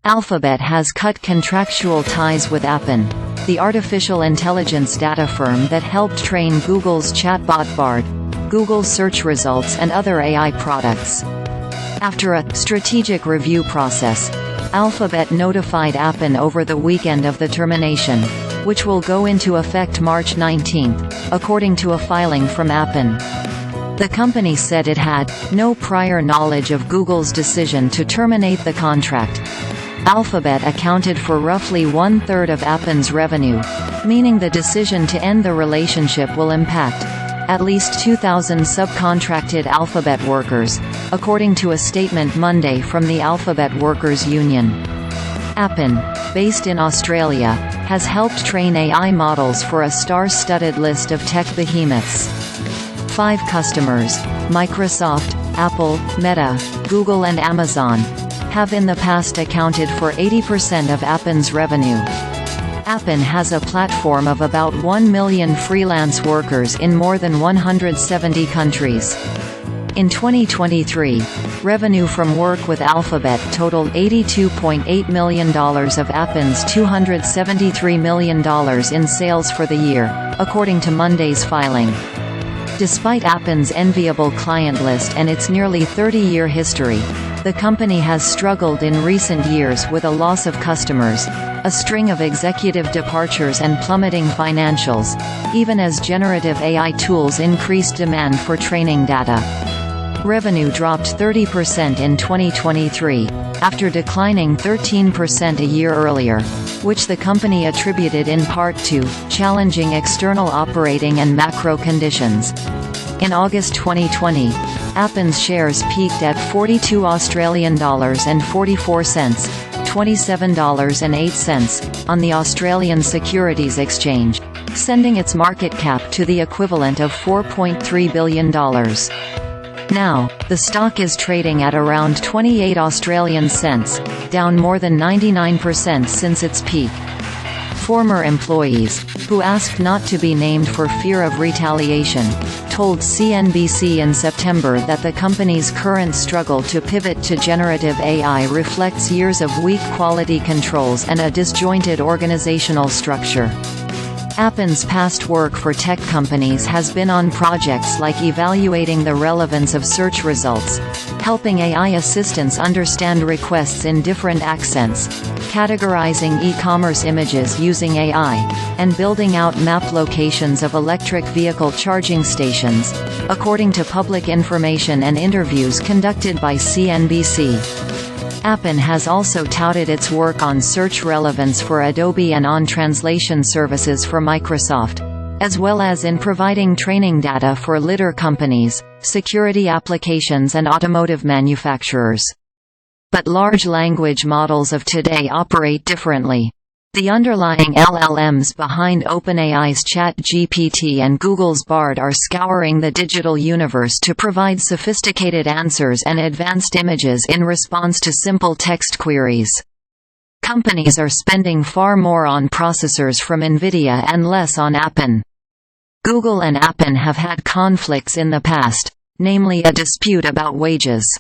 Alphabet has cut contractual ties with Appen, the artificial intelligence data firm that helped train Google's chatbot Bard, Google search results and other AI products. After a strategic review process, Alphabet notified Appen over the weekend of the termination, which will go into effect March 19, according to a filing from Appen. The company said it had no prior knowledge of Google's decision to terminate the contract. Alphabet accounted for roughly one-third of Appen's revenue, meaning the decision to end the relationship will impact at least 2,000 subcontracted Alphabet workers, according to a statement Monday from the Alphabet Workers Union. Appen, based in Australia, has helped train AI models for a star-studded list of tech behemoths. 5 customers, Microsoft, Apple, Meta, Google and Amazon, have in the past accounted for 80% of Appen's revenue. Appen has a platform of about 1 million freelance workers in more than 170 countries. In 2023, revenue from work with Alphabet totaled $82.8 million of Appen's $273 million in sales for the year, according to Monday's filing. Despite Appen's enviable client list and its nearly 30-year history, the company has struggled in recent years with a loss of customers, a string of executive departures and plummeting financials, even as generative AI tools increased demand for training data. Revenue dropped 30% in 2023, after declining 13% a year earlier, which the company attributed in part to challenging external operating and macro conditions. In August 2020, Appen's shares peaked at $42.44, $27.08, on the Australian Securities Exchange, sending its market cap to the equivalent of $4.3 billion. Now, the stock is trading at around 28 Australian cents, down more than 99% since its peak. Former employees, who asked not to be named for fear of retaliation, told CNBC in September that the company's current struggle to pivot to generative AI reflects years of weak quality controls and a disjointed organizational structure. Appen's past work for tech companies has been on projects like evaluating the relevance of search results, helping AI assistants understand requests in different accents, categorizing e-commerce images using AI, and building out map locations of electric vehicle charging stations, according to public information and interviews conducted by CNBC. Appen has also touted its work on search relevance for Adobe and on translation services for Microsoft, as well as in providing training data for litter companies, security applications and automotive manufacturers. But large language models of today operate differently. The underlying LLMs behind OpenAI's ChatGPT and Google's Bard are scouring the digital universe to provide sophisticated answers and advanced images in response to simple text queries. Companies are spending far more on processors from NVIDIA and less on Appen. Google and Appen have had conflicts in the past, namely a dispute about wages.